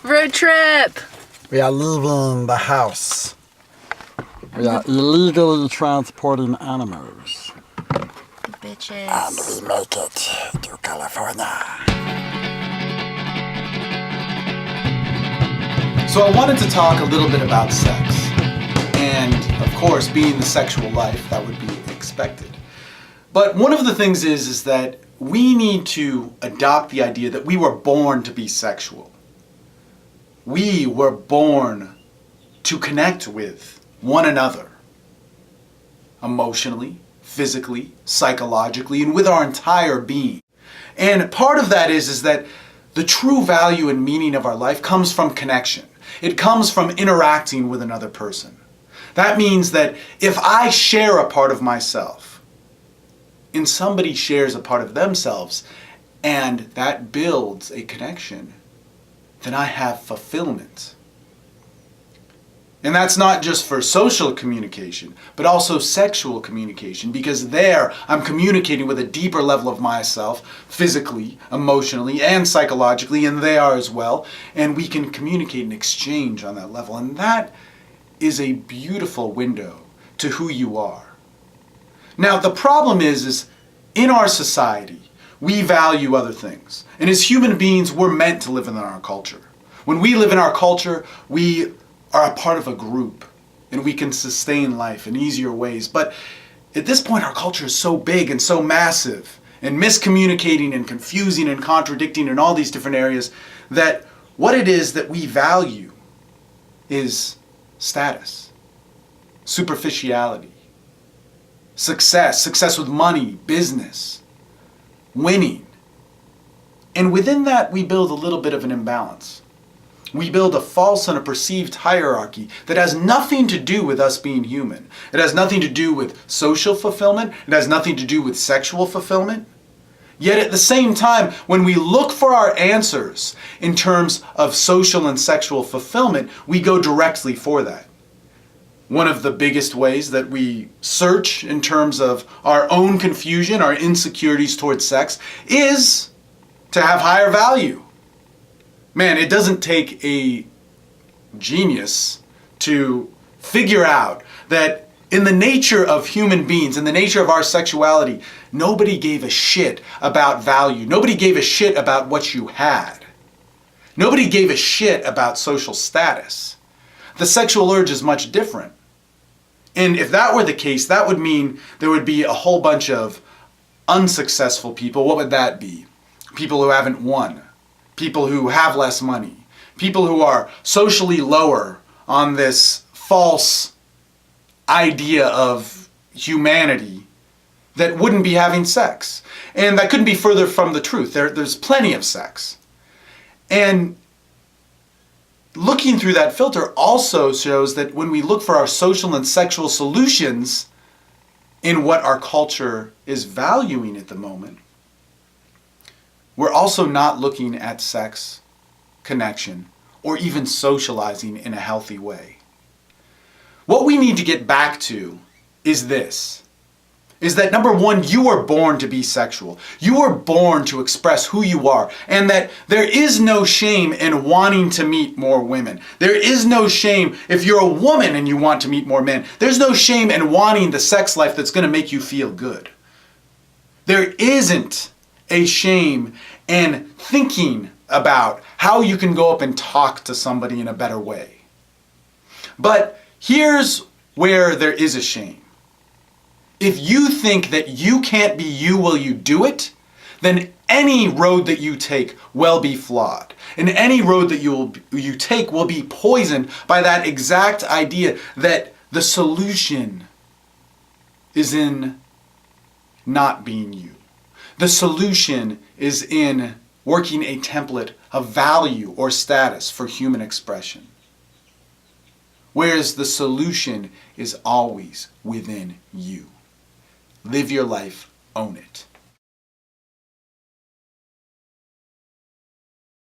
Road trip. We are leaving the house. We are illegally transporting animals. Bitches. And we make it to California. So I wanted to talk a little bit about sex. And, of course, being the sexual life, that would be expected. But one of the things is that we need to adopt the idea that we were born to be sexual. We were born to connect with one another. Emotionally, physically, psychologically, and with our entire being. And part of that is that the true value and meaning of our life comes from connection. It comes from interacting with another person. That means that if I share a part of myself, and somebody shares a part of themselves, and that builds a connection, then I have fulfillment. And that's not just for social communication, but also sexual communication, because there I'm communicating with a deeper level of myself, physically, emotionally, and psychologically, and they are as well, and we can communicate and exchange on that level. And that is a beautiful window to who you are. Now, the problem is in our society, we value other things. And as human beings, we're meant to live in our culture. When we live in our culture, we are a part of a group, and we can sustain life in easier ways. But at this point, our culture is so big and so massive, and miscommunicating and confusing and contradicting in all these different areas, that what it is that we value is status, superficiality, success with money, business, winning. And within that, we build a little bit of an imbalance. We build a false and a perceived hierarchy that has nothing to do with us being human. It has nothing to do with social fulfillment. It has nothing to do with sexual fulfillment. Yet at the same time, when we look for our answers in terms of social and sexual fulfillment, we go directly for that. One of the biggest ways that we search in terms of our own confusion, our insecurities towards sex, is to have higher value. Man, it doesn't take a genius to figure out that in the nature of human beings, in the nature of our sexuality, nobody gave a shit about value. Nobody gave a shit about what you had. Nobody gave a shit about social status. The sexual urge is much different. And if that were the case, that would mean there would be a whole bunch of unsuccessful people. What would that be? People who haven't won. People who have less money. People who are socially lower on this false idea of humanity that wouldn't be having sex. And that couldn't be further from the truth. There's plenty of sex. And looking through that filter also shows that when we look for our social and sexual solutions in what our culture is valuing at the moment, we're also not looking at sex, connection, or even socializing in a healthy way. What we need to get back to is this. Is that number one, you were born to be sexual. You were born to express who you are, and that there is no shame in wanting to meet more women. There is no shame if you're a woman and you want to meet more men. There's no shame in wanting the sex life that's going to make you feel good. There isn't a shame in thinking about how you can go up and talk to somebody in a better way. But here's where there is a shame. If you think that you can't be you while you do it, then any road that you take will be flawed. And any road that you take will be poisoned by that exact idea that the solution is in not being you. The solution is in working a template of value or status for human expression. Whereas the solution is always within you. Live your life, own it.